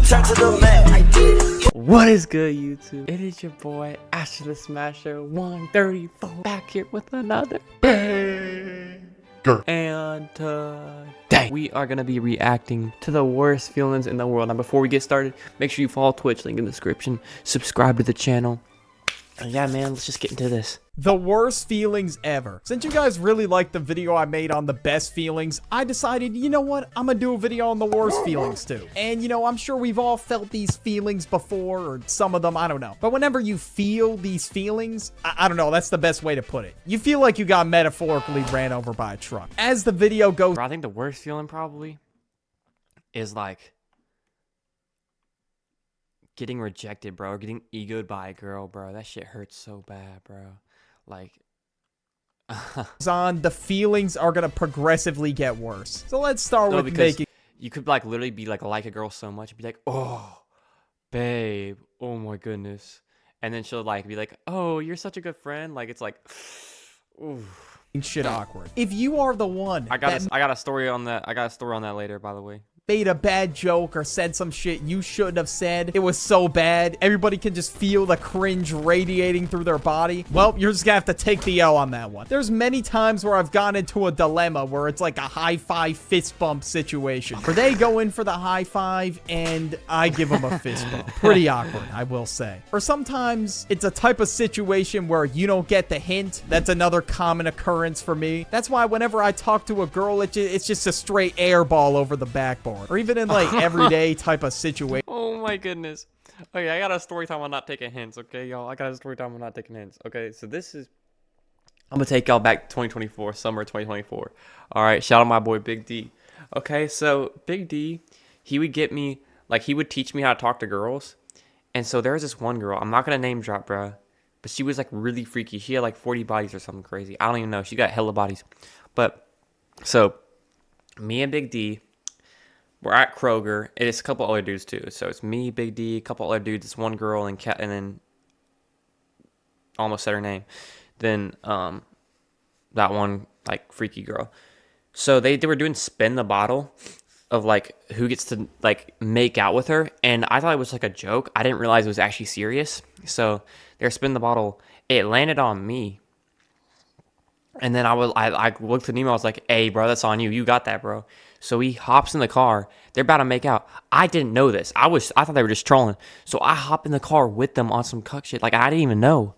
turn to the man. I did it. What is good, YouTube? It is your boy Asher the Smasher 134 back here with another banger. And today we are gonna be reacting to the worst feelings in the world. Now before we get started, make sure you follow Twitch, link in the description, subscribe to the channel. And yeah, man, let's just get into this. The worst feelings ever. Since you guys really liked the video I made on the best feelings, I decided, you know what? I'm gonna do a video on the worst feelings too. And you know, I'm sure we've all felt these feelings before, or some of them, I don't know. But whenever you feel these feelings, I don't know, that's the best way to put it. You feel like you got metaphorically ran over by a truck. As the video goes, Bro, I think the worst feeling probably is like getting rejected, bro, or getting egoed by a girl, bro. That shit hurts so bad, bro. Like, on, the feelings are gonna progressively get worse. So let's start with because you could like literally be like a girl so much, be like, oh, babe, oh my goodness, and then she'll like be like, oh, you're such a good friend. Like it's like, ooh, shit awkward. If you are the one, I got a story on that. I got a story on that later, by the way. Made a bad joke or said some shit you shouldn't have said. It was so bad. Everybody can just feel the cringe radiating through their body. Well, you're just gonna have to take the L on that one. There's many times where I've gone into a dilemma where it's like a high five fist bump situation, where they go in for the high five and I give them a fist bump. Pretty awkward, I will say. Or sometimes it's a type of situation where you don't get the hint. That's another common occurrence for me. That's why whenever I talk to a girl, it's just a straight air ball over the backboard. Or even in like everyday type of situation. Oh my goodness. Okay, I got a story time on not taking hints, okay, y'all? I got a story time on not taking hints. Okay, so this is... I'm gonna take y'all back to 2024, summer 2024. Alright, shout out my boy Big D. Okay, so Big D, he would get me... Like, he would teach me how to talk to girls. And so there was this one girl, I'm not gonna name drop, bro, but she was like really freaky. She had like 40 bodies or something crazy. I don't even know. She got hella bodies. But, so, me and Big D... We're at Kroger, and it's a couple other dudes too. So it's me, Big D, a couple other dudes, it's one girl, and then almost said her name. Then that one like freaky girl. So they were doing spin the bottle of like who gets to like make out with her, and I thought it was like a joke. I didn't realize it was actually serious. So they're spin the bottle. It landed on me. And then I looked at Nemo. I was like, "Hey, bro, that's on you. You got that, bro." So he hops in the car. They're about to make out. I didn't know this. I thought they were just trolling. So I hop in the car with them on some cuck shit. Like I didn't even know.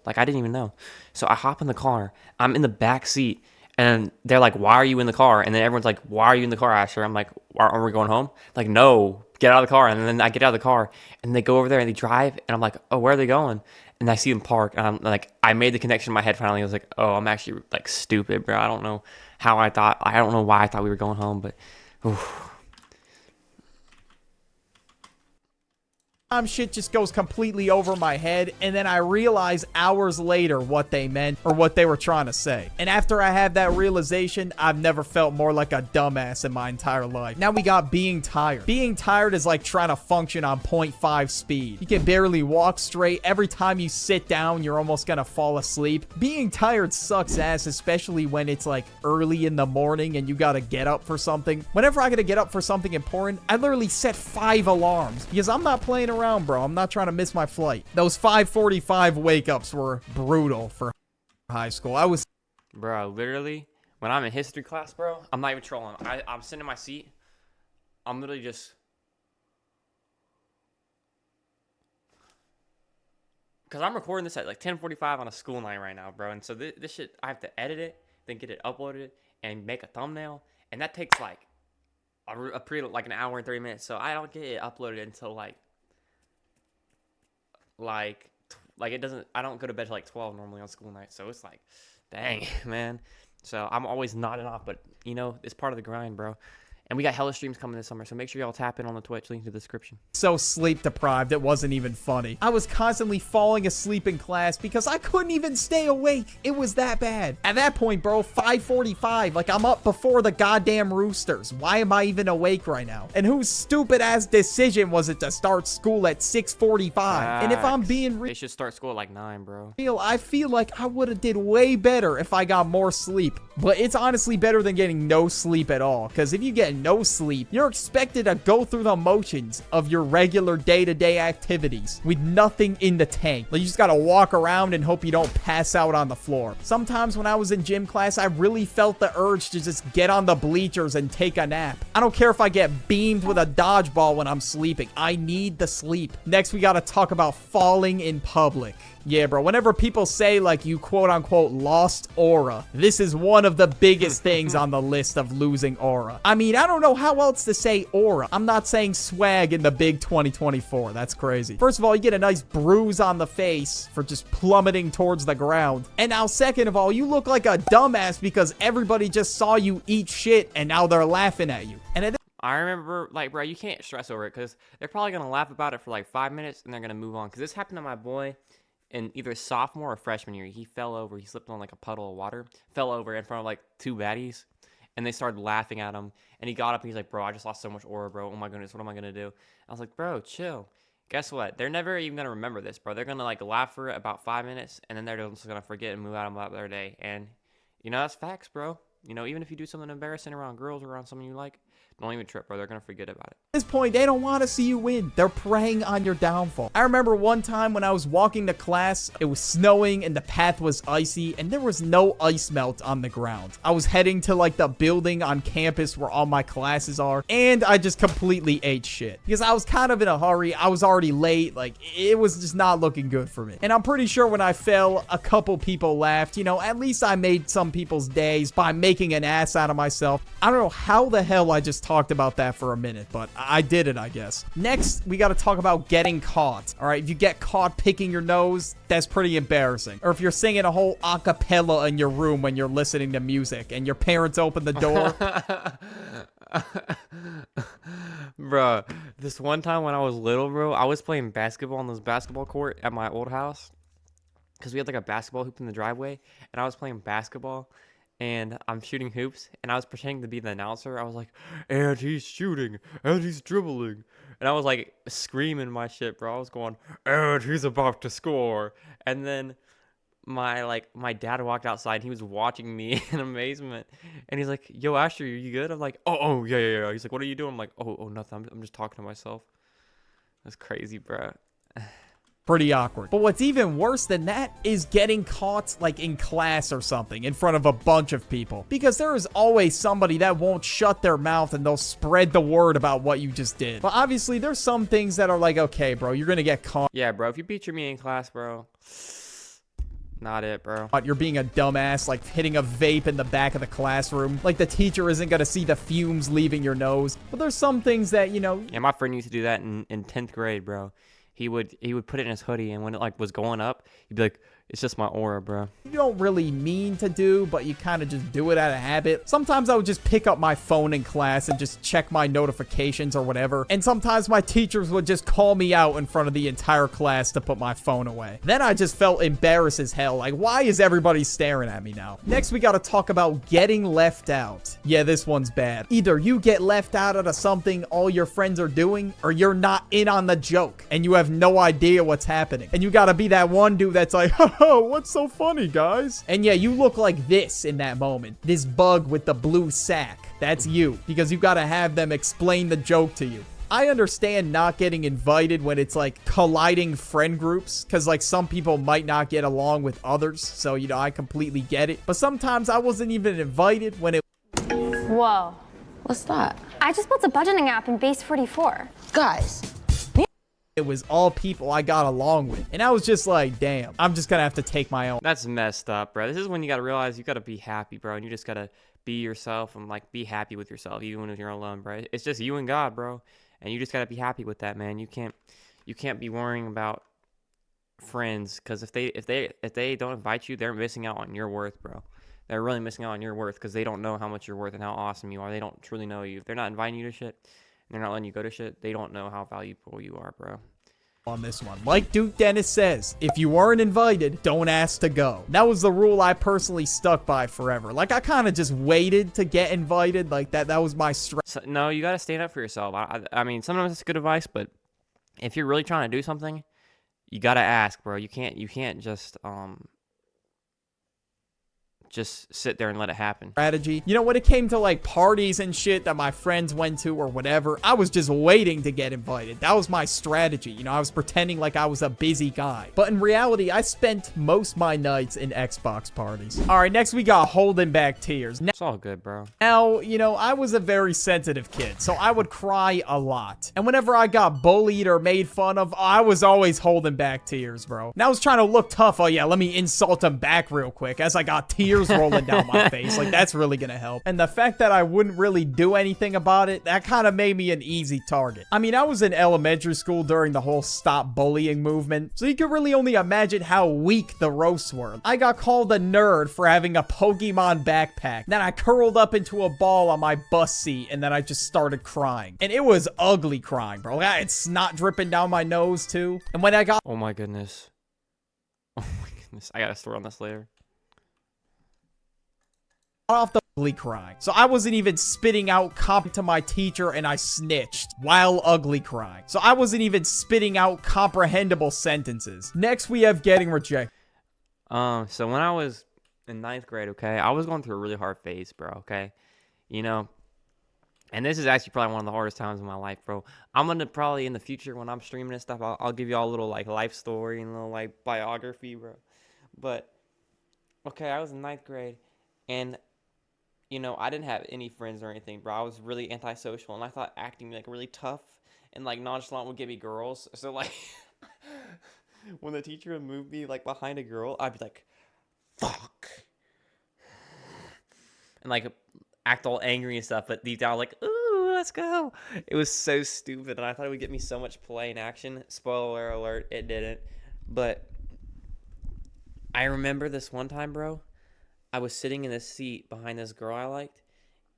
So I hop in the car. I'm in the back seat, and they're like, "Why are you in the car?" And then everyone's like, "Why are you in the car, Asher?" I'm like, "Aren't we going home?" Like, no, get out of the car. And then I get out of the car, and they go over there and they drive, and I'm like, "Oh, where are they going?" And I see them park, and I'm like, I made the connection in my head finally. I was like, oh, I'm actually like stupid, bro. I don't know I don't know why I thought we were going home, but oof. Shit just goes completely over my head, and then I realize hours later what they meant or what they were trying to say. And after I had that realization, I've never felt more like a dumbass in my entire life. Now we got being tired. Being tired is like trying to function on 0.5 speed. You can barely walk straight. Every time you sit down, you're almost gonna fall asleep. Being tired sucks ass, especially when it's like early in the morning and you gotta get up for something. Whenever I gotta get up for something important, I literally set 5 alarms because I'm not playing around, bro. I'm not trying to miss my flight. Those 5:45 wake-ups were brutal for high school. Bro, literally, when I'm in history class, bro, I'm not even trolling. I'm sitting in my seat. I'm literally just... Because I'm recording this at like 10:45 on a school night right now, bro. And so this shit, I have to edit it, then get it uploaded, and make a thumbnail. And that takes like like an hour and 30 minutes. So I don't get it uploaded until like it doesn't, I don't go to bed till like 12 normally on school night. So it's like, dang, man. So I'm always nodding off, but you know, it's part of the grind, bro. And we got hella streams coming this summer, so make sure y'all tap in on the Twitch, link in the description. So sleep deprived, it wasn't even funny. I was constantly falling asleep in class because I couldn't even stay awake. It was that bad. At that point, bro, 5:45, like I'm up before the goddamn roosters. Why am I even awake right now? And whose stupid ass decision was it to start school at 6:45? And if I'm being they should start school at like 9, bro. I feel like I would have did way better if I got more sleep. But it's honestly better than getting no sleep at all, because if you get getting no sleep, you're expected to go through the motions of your regular day-to-day activities with nothing in the tank. Like, you just gotta walk around and hope you don't pass out on the floor. Sometimes when I was in gym class, I really felt the urge to just get on the bleachers and take a nap. I don't care if I get beamed with a dodgeball when I'm sleeping. I need the sleep. Next, we gotta talk about falling in public. Yeah, bro, whenever people say, like, you quote-unquote lost aura, this is one of the biggest things on the list of losing aura. I mean, I don't know how else to say aura. I'm not saying swag in the big 2024. That's crazy. First of all, you get a nice bruise on the face for just plummeting towards the ground. And now, second of all, you look like a dumbass because everybody just saw you eat shit and now they're laughing at you. And I remember, like, bro, you can't stress over it because they're probably going to laugh about it for like 5 minutes and they're going to move on. Because this happened to my boy in either sophomore or freshman year. He fell over. He slipped on like a puddle of water, fell over in front of like 2 baddies, and they started laughing at him. And he got up and he's like, bro, I just lost so much aura, bro. Oh my goodness, what am I going to do? I was like, bro, chill. Guess what? They're never even going to remember this, bro. They're going to like laugh for about 5 minutes, and then they're just going to forget and move out about their day. And, you know, that's facts, bro. You know, even if you do something embarrassing around girls or around someone you like, don't even trip, bro. They're going to forget about it. At this point, they don't want to see you win. They're preying on your downfall. I remember one time when I was walking to class, it was snowing and the path was icy and there was no ice melt on the ground. I was heading to like the building on campus where all my classes are, and I just completely ate shit because I was kind of in a hurry. I was already late. Like, it was just not looking good for me. And I'm pretty sure when I fell, a couple people laughed. You know, at least I made some people's days by making an ass out of myself. I don't know how the hell I just talked about that for a minute, but I did it, I guess. Next, we got to talk about getting caught. All right, if you get caught picking your nose, that's pretty embarrassing. Or if you're singing a whole a cappella in your room when you're listening to music and your parents open the door. Bro, this one time when I was little, bro, I was playing basketball on this basketball court at my old house because we had like a basketball hoop in the driveway, and I was playing basketball. And I'm shooting hoops, and I was pretending to be the announcer. I was like, and he's shooting, and he's dribbling. And I was like screaming my shit, bro. I was going, and he's about to score. And then my dad walked outside, and he was watching me in amazement. And he's like, yo, Asher, are you good? I'm like, oh, yeah. He's like, what are you doing? I'm like, oh, nothing. I'm just talking to myself. That's crazy, bro. Pretty awkward. But what's even worse than that is getting caught like in class or something in front of a bunch of people, because there is always somebody that won't shut their mouth and they'll spread the word about what you just did. But obviously there's some things that are like, okay, bro, you're gonna get caught. Yeah, bro, if you beat your me in class, bro, not it, bro. You're being a dumbass, like hitting a vape in the back of the classroom. Like the teacher isn't gonna see the fumes leaving your nose. But there's some things that, you know. Yeah, my friend used to do that in 10th grade, bro. He would put it in his hoodie, and when it like was going up, he'd be like, it's just my aura, bro. You don't really mean to do, but you kind of just do it out of habit. Sometimes I would just pick up my phone in class and just check my notifications or whatever. And sometimes my teachers would just call me out in front of the entire class to put my phone away. Then I just felt embarrassed as hell. Like, why is everybody staring at me now? Next, we got to talk about getting left out. Yeah, this one's bad. Either you get left out of something all your friends are doing, or you're not in on the joke and you have no idea what's happening. And you got to be that one dude that's like, oh, what's so funny, guys? And yeah, you look like this in that moment. This bug with the blue sack. That's you, because you got to have them explain the joke to you. I understand not getting invited when it's like colliding friend groups, because like some people might not get along with others. So, you know, I completely get it. But sometimes I wasn't even invited when it... Whoa. What's that? I just built a budgeting app in Base 44. Guys. It was all people I got along with. And I was just like, damn, I'm just gonna have to take my own. That's messed up, bro. This is when you gotta realize you gotta be happy, bro. And you just gotta be yourself and like be happy with yourself, even when you're alone, bro. It's just you and God, bro. And you just gotta be happy with that, man. You can't be worrying about friends, because if they don't invite you, they're missing out on your worth, bro. They're really missing out on your worth because they don't know how much you're worth and how awesome you are. They don't truly know you. If they're not inviting you to shit, they're not letting you go to shit, they don't know how valuable you are, bro. On this one, like Duke Dennis says, if you weren't invited, don't ask to go. That was the rule I personally stuck by forever. Like, I kind of just waited to get invited. Like, that was my strength. So, no, you got to stand up for yourself. I mean, sometimes it's good advice, but if you're really trying to do something, you got to ask, bro. You can't just just sit there and let it happen. Strategy. You know, when it came to like parties and shit that my friends went to or whatever, I was just waiting to get invited. That was my strategy. You know, I was pretending like I was a busy guy. But in reality, I spent most my nights in Xbox parties. All right, next we got holding back tears. It's all good, bro. Now, you know, I was a very sensitive kid, so I would cry a lot. And whenever I got bullied or made fun of, I was always holding back tears, bro. And I was trying to look tough. Oh yeah, let me insult him back real quick as I got tears rolling down my face. Like, that's really gonna help. And the fact that I wouldn't really do anything about it, that kind of made me an easy target. I mean, I was in elementary school during the whole stop bullying movement, so you can really only imagine how weak the roasts were. I got called a nerd for having a Pokemon backpack. Then I curled up into a ball on my bus seat, and then I just started crying. And it was ugly crying, bro. I had snot dripping down my nose, too. And when I got Oh my goodness. Oh my goodness. I got a story on this later. off the ugly crying. So I wasn't even spitting out comp to my teacher and I snitched while ugly crying. So I wasn't even spitting out comprehensible sentences. Next, we have getting rejected. So when I was in 9th grade, okay, I was going through a really hard phase, bro, okay? You know, and this is actually probably one of the hardest times in my life, bro. I'm gonna probably in the future when I'm streaming and stuff, I'll give you all a little like life story and a little like biography, bro. But okay, I was in 9th grade, and you know I didn't have any friends or anything, bro. I was really antisocial, and I thought acting like really tough and like nonchalant would get me girls. So like, when the teacher would move me like behind a girl, I'd be like, "Fuck," and like act all angry and stuff, but deep down like, ooh, let's go. It was so stupid, and I thought it would get me so much play and action. Spoiler alert, it didn't. But I remember this one time, bro, I was sitting in this seat behind this girl I liked,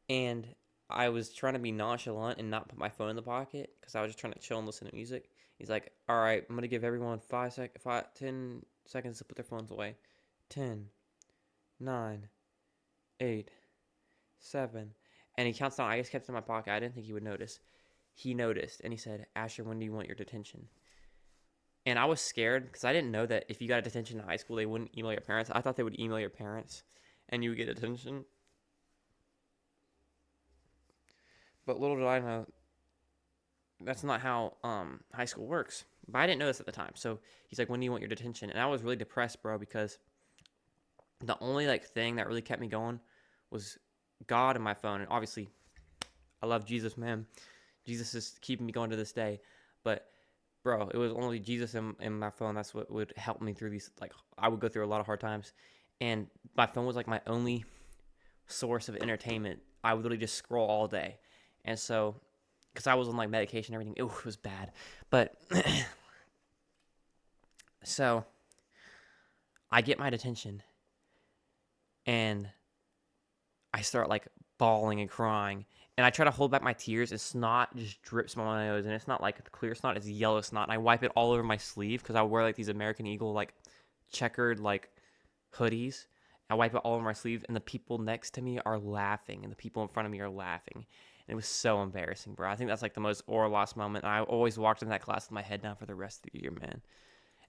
and I was trying to be nonchalant and not put my phone in the pocket because I was just trying to chill and listen to music. He's like, all right, I'm going to give everyone 10 seconds to put their phones away. 10, 9, 8, 7. And he counts down. I just kept it in my pocket. I didn't think he would notice. He noticed, and he said, Asher, when do you want your detention? And I was scared because I didn't know that if you got a detention in high school, they wouldn't email your parents. I thought they would email your parents, and you would get a detention. But little did I know, that's not how high school works. But I didn't know this at the time. So he's like, when do you want your detention? And I was really depressed, bro, because the only like thing that really kept me going was God and my phone. And obviously, I love Jesus, man. Jesus is keeping me going to this day. But bro, it was only Jesus and my phone. That's what would help me through these. Like, I would go through a lot of hard times. And my phone was like my only source of entertainment. I would literally just scroll all day. And so, because I was on like medication and everything, it was bad. But, so, I get my detention. And I start like bawling and crying. And I try to hold back my tears, and snot just drips from my nose. And it's not like clear snot, it's yellow snot. And I wipe it all over my sleeve because I wear like these American Eagle like checkered like hoodies. I wipe it all over my sleeve, and the people next to me are laughing, and the people in front of me are laughing. And it was so embarrassing, bro. I think that's like the most or lost moment. And I always walked in that class with my head down for the rest of the year, man.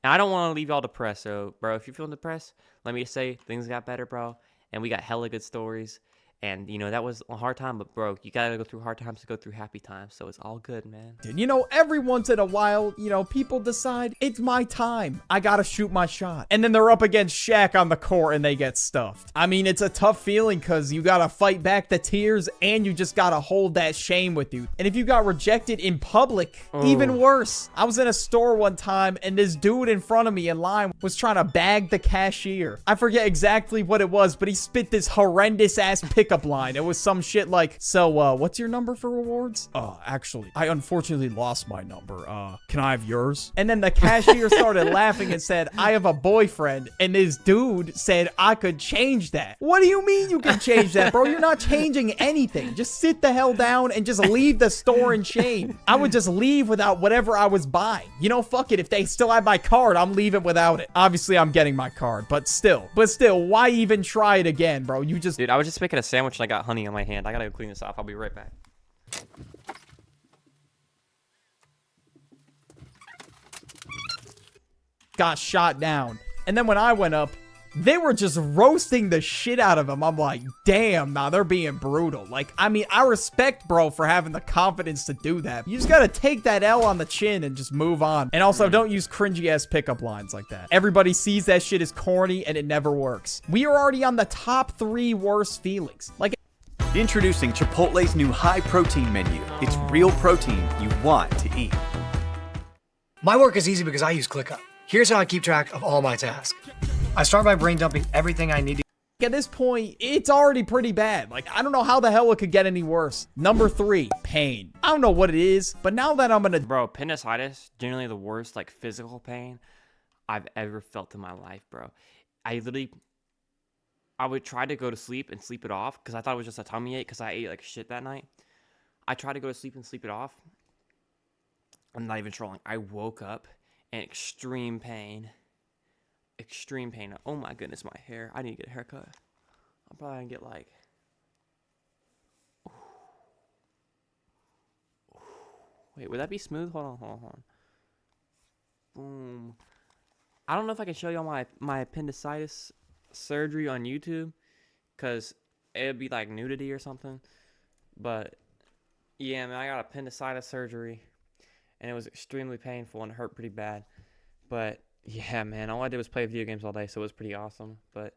And I don't want to leave y'all depressed. So, bro, if you're feeling depressed, let me just say things got better, bro. And we got hella good stories. And, you know, that was a hard time, but, bro, you got to go through hard times to go through happy times. So it's all good, man. You know, every once in a while, you know, people decide it's my time. I got to shoot my shot. And then they're up against Shaq on the court and they get stuffed. I mean, it's a tough feeling because you got to fight back the tears and you just got to hold that shame with you. And if you got rejected in public, even worse. I was in a store one time and this dude in front of me in line was trying to bag the cashier. I forget exactly what it was, but he spit this horrendous ass pickup line. It was some shit like, so, what's your number for rewards? Actually, I unfortunately lost my number. Can I have yours? And then the cashier started laughing and said, I have a boyfriend. And this dude said, I could change that. What do you mean you can change that, bro? You're not changing anything. Just sit the hell down and just leave the store in shame. I would just leave without whatever I was buying. You know, fuck it. If they still have my card, I'm leaving without it. Obviously, I'm getting my card, but still, why even try it again, bro? You just... Dude, I was just making a sandwich and I got honey on my hand. I gotta go clean this off. I'll be right back. Got shot down. And then when I went up, They were just roasting the shit out of him. I'm like, damn, nah, they're being brutal. Like, I mean, I respect bro for having the confidence to do that. You just gotta take that L on the chin and just move on. And also, don't use cringy ass pickup lines like that. Everybody sees that shit is corny and it never works. We are already on the top 3 worst feelings. Like, Introducing Chipotle's new high-protein menu. It's real protein you want to eat. My work is easy because I use ClickUp. Here's how I keep track of all my tasks. I start by brain dumping everything I need to. at this point, it's already pretty bad. Like, I don't know how the hell it could get any worse. Number 3, pain. I don't know what it is, but now that I'm gonna... Bro, appendicitis, generally the worst, like, physical pain I've ever felt in my life, bro. I would try to go to sleep and sleep it off because I thought it was just a tummy ache because I ate like shit that night. I tried to go to sleep and sleep it off. I'm not even trolling. I woke up in extreme pain. Extreme pain. Oh my goodness, my hair. I need to get a haircut. I'm probably gonna get like... Wait, would that be smooth? Hold on. Boom. I don't know if I can show y'all my appendicitis surgery on YouTube, because it'd be like nudity or something. But yeah, man, I got appendicitis surgery and it was extremely painful and it hurt pretty bad. But yeah, man, all I did was play video games all day, so it was pretty awesome. But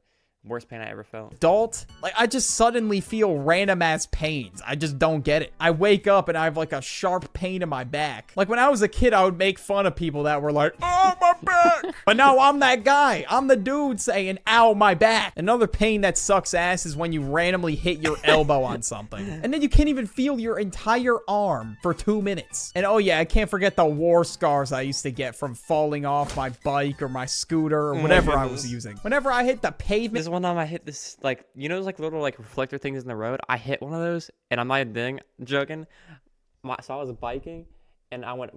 worst pain I ever felt. Adult, like, I just suddenly feel random ass pains. I just don't get it. I wake up and I have like a sharp pain in my back. Like, when I was a kid, I would make fun of people that were like, oh, my back. But now I'm that guy. I'm the dude saying, ow, my back. Another pain that sucks ass is when you randomly hit your elbow on something. And then you can't even feel your entire arm for 2 minutes. And oh yeah, I can't forget the war scars I used to get from falling off my bike or my scooter or whatever I was using. Whenever I hit the pavement... One time I hit this, like, you know those like little like reflector things in the road? I hit one of those and I'm not even joking. So I was biking and I went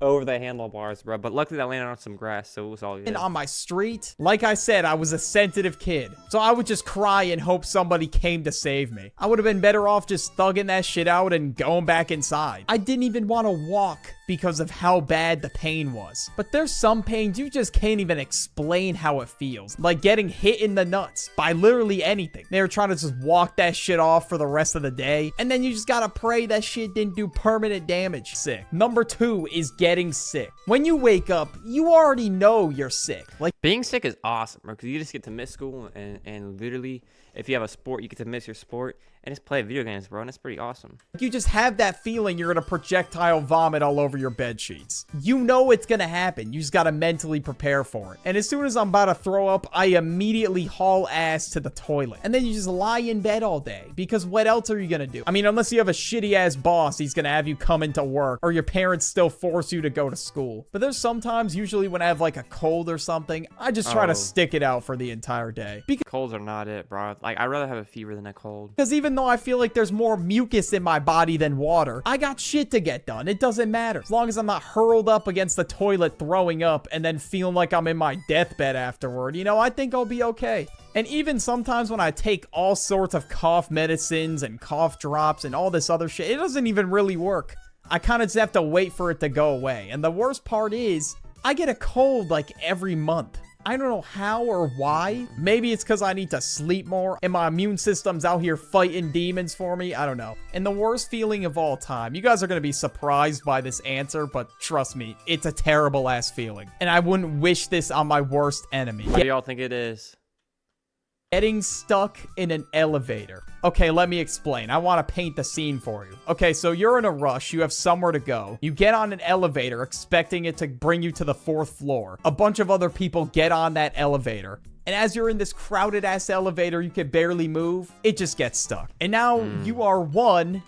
over the handlebars, bro. But luckily I landed on some grass, so it was all good. And on my street, like I said, I was a sensitive kid. So I would just cry and hope somebody came to save me. I would have been better off just thugging that shit out and going back inside. I didn't even want to walk because of how bad the pain was. But there's some pains you just can't even explain how it feels. Like getting hit in the nuts by literally anything. They were trying to just walk that shit off for the rest of the day. And then you just gotta pray that shit didn't do permanent damage. Sick. Number 2 is getting sick. When you wake up, you already know you're sick. Like, being sick is awesome, bro, because you just get to miss school and literally, if you have a sport, you get to miss your sport and just play video games, bro, and it's pretty awesome. You just have that feeling you're gonna projectile vomit all over your bed sheets. You know it's gonna happen. You just gotta mentally prepare for it. And as soon as I'm about to throw up, I immediately haul ass to the toilet. And then you just lie in bed all day, because what else are you gonna do? I mean, unless you have a shitty ass boss, he's gonna have you come into work, or your parents still force you to go to school. But there's sometimes, usually when I have like a cold or something, I just try to stick it out for the entire day. Colds are not it, bro. Like, I'd rather have a fever than a cold. Because even though I feel like there's more mucus in my body than water, I got shit to get done. It doesn't matter. As long as I'm not hurled up against the toilet throwing up and then feeling like I'm in my deathbed afterward, you know, I think I'll be okay. And even sometimes when I take all sorts of cough medicines and cough drops and all this other shit, it doesn't even really work. I kind of just have to wait for it to go away. And the worst part is, I get a cold like every month. I don't know how or why. Maybe it's because I need to sleep more and my immune system's out here fighting demons for me. I don't know. And the worst feeling of all time. You guys are going to be surprised by this answer, but trust me, it's a terrible ass feeling. And I wouldn't wish this on my worst enemy. What do y'all think it is? Getting stuck in an elevator. Okay, let me explain. I want to paint the scene for you. Okay, so you're in a rush. You have somewhere to go. You get on an elevator expecting it to bring you to the 4th floor. A bunch of other people get on that elevator. And as you're in this crowded ass elevator, you can barely move. It just gets stuck. And now you are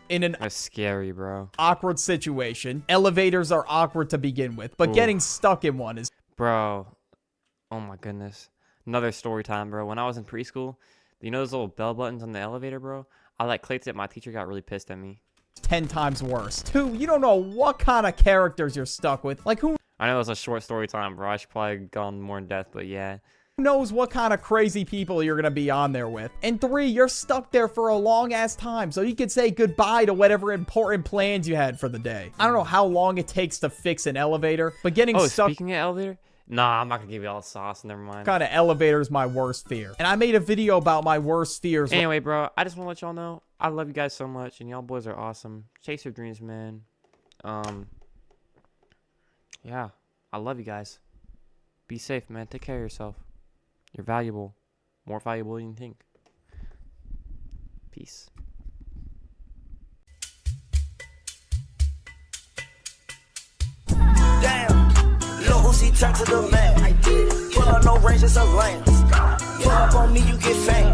in an That's scary, bro. awkward situation. Elevators are awkward to begin with, but getting stuck in one is... Bro. Oh my goodness. Another story time, bro. When I was in preschool, you know those little bell buttons on the elevator, bro? I like clicked it. My teacher got really pissed at me. 10 times worse. 2, you don't know what kind of characters you're stuck with. Like, who I know it was a short story time, bro. I should probably gone more in depth, but yeah. knows what kind of crazy people you're gonna be on there with. And 3, you're stuck there for a long ass time, so you could say goodbye to whatever important plans you had for the day. I don't know how long it takes to fix an elevator, but getting stuck... Speaking of elevator, Nah, I'm not gonna give you all the sauce. Never mind. kind of elevator's my worst fear. And I made a video about my worst fears. Anyway, bro, I just want to let y'all know I love you guys so much, and y'all boys are awesome. Chase your dreams, man. Yeah, I love you guys. Be safe, man. Take care of yourself. You're valuable, more valuable than you think. Peace. Damn, Lil Uzi turned to the man. Pull up no range, it's a lane. Pull up on me, you get fame.